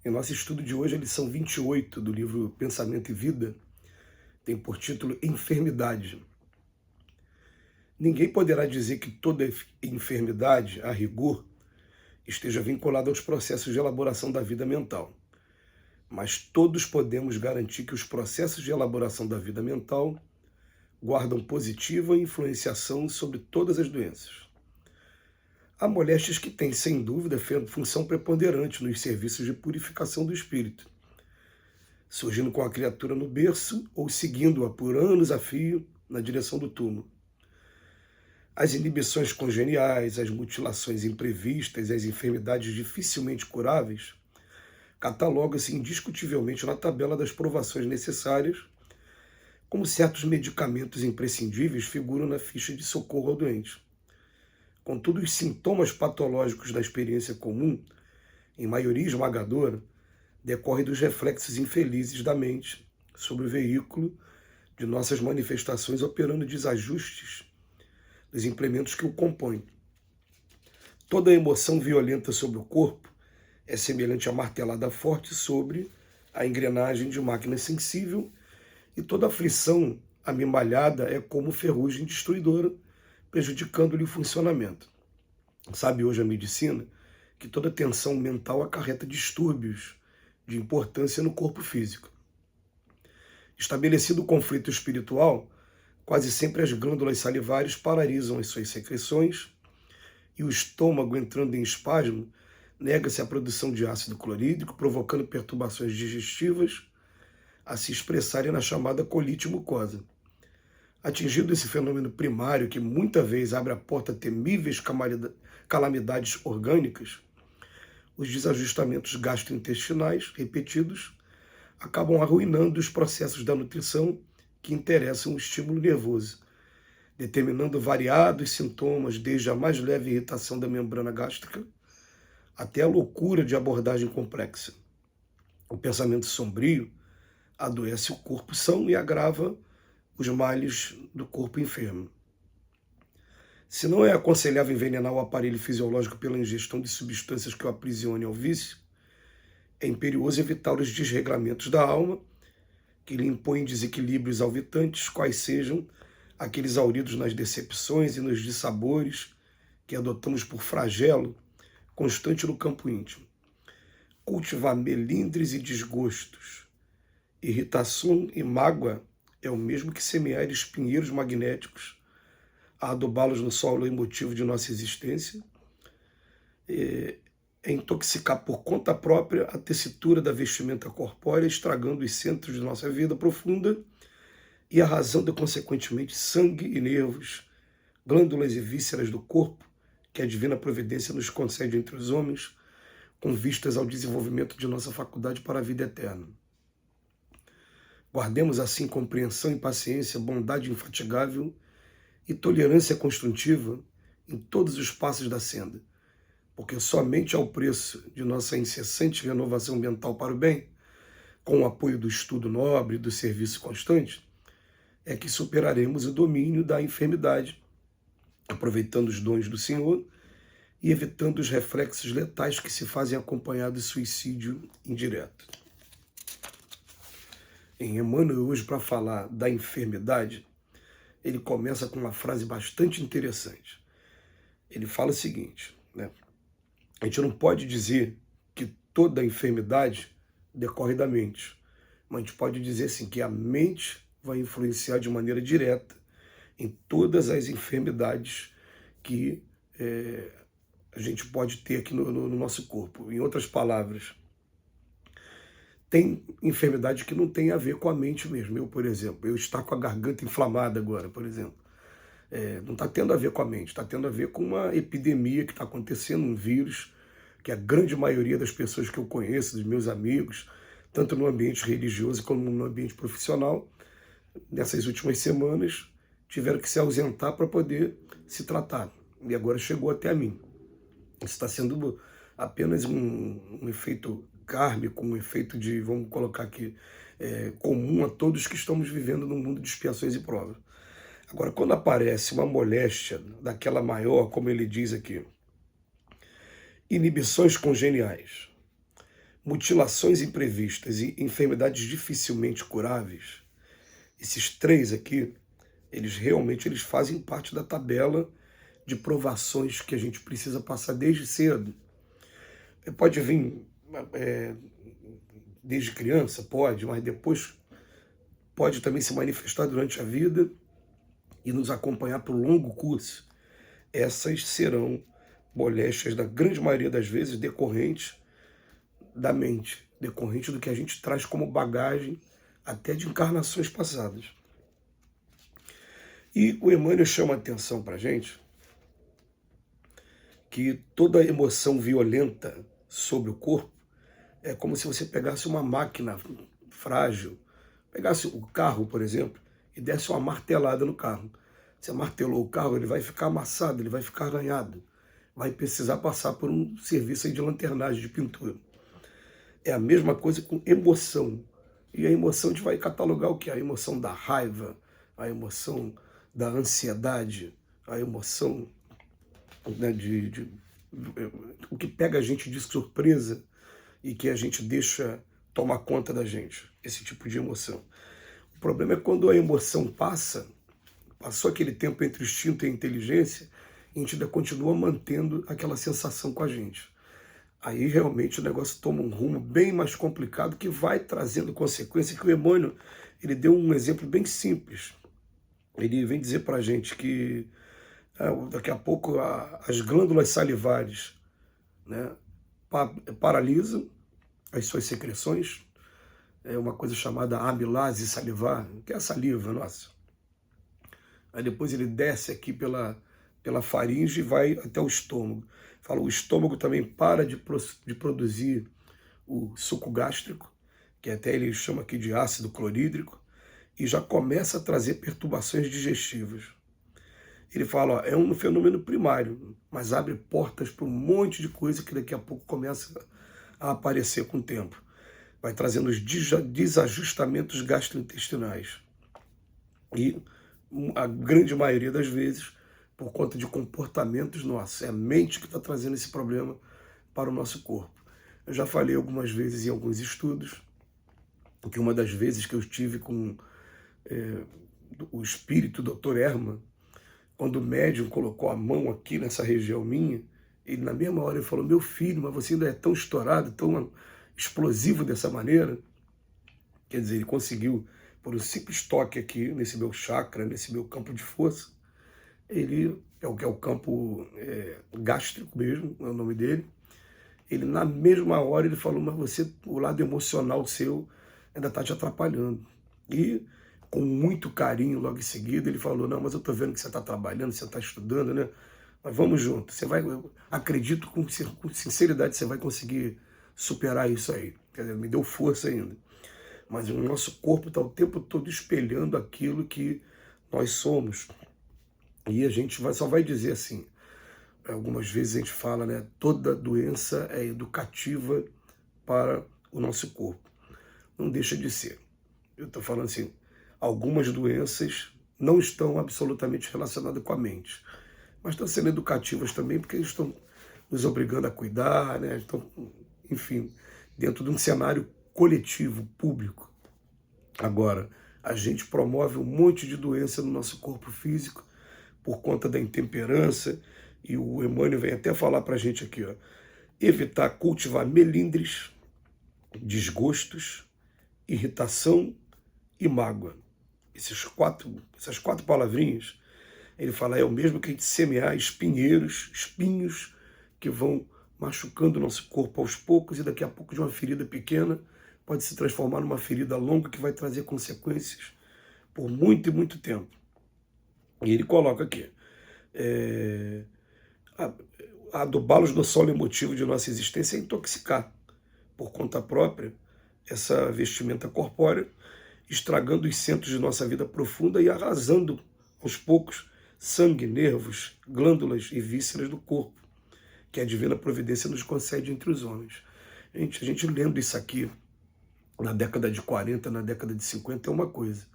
Em nosso estudo de hoje, a lição 28 do livro Pensamento e Vida tem por título Enfermidade. Ninguém poderá dizer que toda enfermidade, a rigor, esteja vinculada aos processos de elaboração da vida mental. Mas todos podemos garantir que os processos de elaboração da vida mental guardam positiva influenciação sobre todas as doenças. Há moléstias que têm, sem dúvida, função preponderante nos serviços de purificação do espírito, surgindo com a criatura no berço ou seguindo-a por anos a fio na direção do túmulo. As inibições congeniais, as mutilações imprevistas e as enfermidades dificilmente curáveis catalogam-se indiscutivelmente na tabela das provações necessárias, como certos medicamentos imprescindíveis figuram na ficha de socorro ao doente. Contudo, os sintomas patológicos da experiência comum, em maioria esmagadora, decorrem dos reflexos infelizes da mente sobre o veículo de nossas manifestações, operando desajustes dos implementos que o compõem. Toda emoção violenta sobre o corpo é semelhante a martelada forte sobre a engrenagem de máquina sensível, e toda aflição amimalhada é como ferrugem destruidora, prejudicando-lhe o funcionamento. Sabe hoje a medicina que toda tensão mental acarreta distúrbios de importância no corpo físico. Estabelecido o conflito espiritual, quase sempre as glândulas salivares paralisam as suas secreções e o estômago, entrando em espasmo, nega-se à produção de ácido clorídrico, provocando perturbações digestivas a se expressarem na chamada colite mucosa. Atingido esse fenômeno primário que muitas vezes abre a porta a temíveis calamidades orgânicas, os desajustamentos gastrointestinais repetidos acabam arruinando os processos da nutrição que interessam o estímulo nervoso, determinando variados sintomas, desde a mais leve irritação da membrana gástrica até a loucura de abordagem complexa. O pensamento sombrio adoece o corpo são e agrava os males do corpo enfermo. Se não é aconselhável envenenar o aparelho fisiológico pela ingestão de substâncias que o aprisionem ao vício, é imperioso evitar os desregramentos da alma, que lhe impõem desequilíbrios alvitantes, quais sejam aqueles auridos nas decepções e nos dissabores que adotamos por flagelo constante no campo íntimo. Cultivar melindres e desgostos, irritação e mágoa é o mesmo que semear espinheiros magnéticos, a adubá-los no solo emotivo de nossa existência, é intoxicar por conta própria a tessitura da vestimenta corpórea, estragando os centros de nossa vida profunda e arrasando, consequentemente, sangue e nervos, glândulas e vísceras do corpo, que a divina providência nos concede entre os homens, com vistas ao desenvolvimento de nossa faculdade para a vida eterna. Guardemos assim compreensão e paciência, bondade infatigável e tolerância construtiva em todos os passos da senda, porque somente ao preço de nossa incessante renovação mental para o bem, com o apoio do estudo nobre e do serviço constante, é que superaremos o domínio da enfermidade, aproveitando os dons do Senhor e evitando os reflexos letais que se fazem acompanhar do suicídio indireto. Em Emmanuel, hoje, para falar da enfermidade, ele começa com uma frase bastante interessante. Ele fala o seguinte, né? A gente não pode dizer que toda enfermidade decorre da mente, mas a gente pode dizer assim, que a mente vai influenciar de maneira direta em todas as enfermidades que a gente pode ter aqui no nosso corpo. Em outras palavras, tem enfermidade que não tem a ver com a mente mesmo. Eu, por exemplo, eu estou com a garganta inflamada agora, por exemplo. Não está tendo a ver com a mente, está tendo a ver com uma epidemia que está acontecendo, um vírus, que a grande maioria das pessoas que eu conheço, dos meus amigos, tanto no ambiente religioso como no ambiente profissional, nessas últimas semanas, tiveram que se ausentar para poder se tratar. E agora chegou até a mim. Isso está sendo apenas um efeito kármico, um efeito de, vamos colocar aqui, comum a todos que estamos vivendo num mundo de expiações e provas. Agora, quando aparece uma moléstia daquela maior, como ele diz aqui, inibições congeniais, mutilações imprevistas e enfermidades dificilmente curáveis, esses três aqui, eles fazem parte da tabela de provações que a gente precisa passar desde cedo. Pode vir desde criança, pode, mas depois pode também se manifestar durante a vida e nos acompanhar por um longo curso. Essas serão moléstias, da grande maioria das vezes, decorrentes da mente, decorrente do que a gente traz como bagagem até de encarnações passadas. E o Emmanuel chama a atenção para a gente que toda emoção violenta sobre o corpo é como se você pegasse uma máquina frágil, pegasse o carro, por exemplo, e desse uma martelada no carro. Você martelou o carro, ele vai ficar amassado, ele vai ficar arranhado, vai precisar passar por um serviço aí de lanternagem, de pintura. É a mesma coisa com emoção. E a emoção a gente vai catalogar o que? A emoção da raiva, a emoção da ansiedade, a emoção, né, o que pega a gente de surpresa e que a gente deixa tomar conta da gente, esse tipo de emoção. O problema é quando a emoção passou aquele tempo entre o instinto e a inteligência, e a gente ainda continua mantendo aquela sensação com a gente. Aí realmente o negócio toma um rumo bem mais complicado, que vai trazendo consequências, que o Emmanuel, ele deu um exemplo bem simples. Ele vem dizer para a gente que daqui a pouco as glândulas salivares, né, paralisam as suas secreções, é uma coisa chamada amilase salivar, que é a saliva nossa. Aí depois ele desce aqui pela faringe e vai até o estômago. Fala, o estômago também para de produzir o suco gástrico, que até ele chama aqui de ácido clorídrico, e já começa a trazer perturbações digestivas. Ele fala, ó, é um fenômeno primário, mas abre portas para um monte de coisa que daqui a pouco começa a aparecer com o tempo. Vai trazendo os desajustamentos gastrointestinais. E a grande maioria das vezes, por conta de comportamentos nossos, é a mente que está trazendo esse problema para o nosso corpo. Eu já falei algumas vezes em alguns estudos, que uma das vezes que eu estive com o espírito Dr. Herman, quando o médium colocou a mão aqui nessa região minha, ele na mesma hora ele falou, meu filho, mas você ainda é tão estourado, tão explosivo dessa maneira. Quer dizer, ele conseguiu, por um simples toque aqui, nesse meu chakra, nesse meu campo de força, ele é o que é o campo gástrico mesmo, é o nome dele. Ele, na mesma hora, ele falou, mas você, o lado emocional seu ainda está te atrapalhando. E, com muito carinho, logo em seguida, ele falou, não, mas eu estou vendo que você está trabalhando, você está estudando, né? Mas vamos junto, você vai, eu acredito com sinceridade, você vai conseguir superar isso aí. Quer dizer, me deu força ainda. Mas o nosso corpo está o tempo todo espelhando aquilo que nós somos. E a gente só vai dizer assim, algumas vezes a gente fala, né, toda doença é educativa para o nosso corpo. Não deixa de ser. Eu estou falando assim, algumas doenças não estão absolutamente relacionadas com a mente, mas estão sendo educativas também, porque eles estão nos obrigando a cuidar, né? Estão, enfim, dentro de um cenário coletivo, público. Agora, a gente promove um monte de doença no nosso corpo físico por conta da intemperança, e o Emmanuel vem até falar para a gente aqui, ó, evitar cultivar melindres, desgostos, irritação e mágoa. Essas quatro palavrinhas, ele fala, é o mesmo que a gente semear espinhos que vão machucando o nosso corpo aos poucos, e daqui a pouco de uma ferida pequena pode se transformar numa ferida longa que vai trazer consequências por muito e muito tempo. E ele coloca aqui, adubá-los no solo emotivo de nossa existência é intoxicar, por conta própria, essa vestimenta corpórea, estragando os centros de nossa vida profunda e arrasando, aos poucos, sangue, nervos, glândulas e vísceras do corpo, que a divina providência nos concede entre os homens. A gente lendo isso aqui na década de 40, na década de 50 é uma coisa,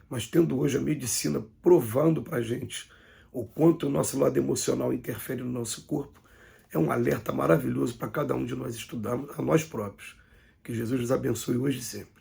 mas tendo hoje a medicina provando para a gente o quanto o nosso lado emocional interfere no nosso corpo, é um alerta maravilhoso para cada um de nós estudarmos a nós próprios. Que Jesus nos abençoe hoje e sempre.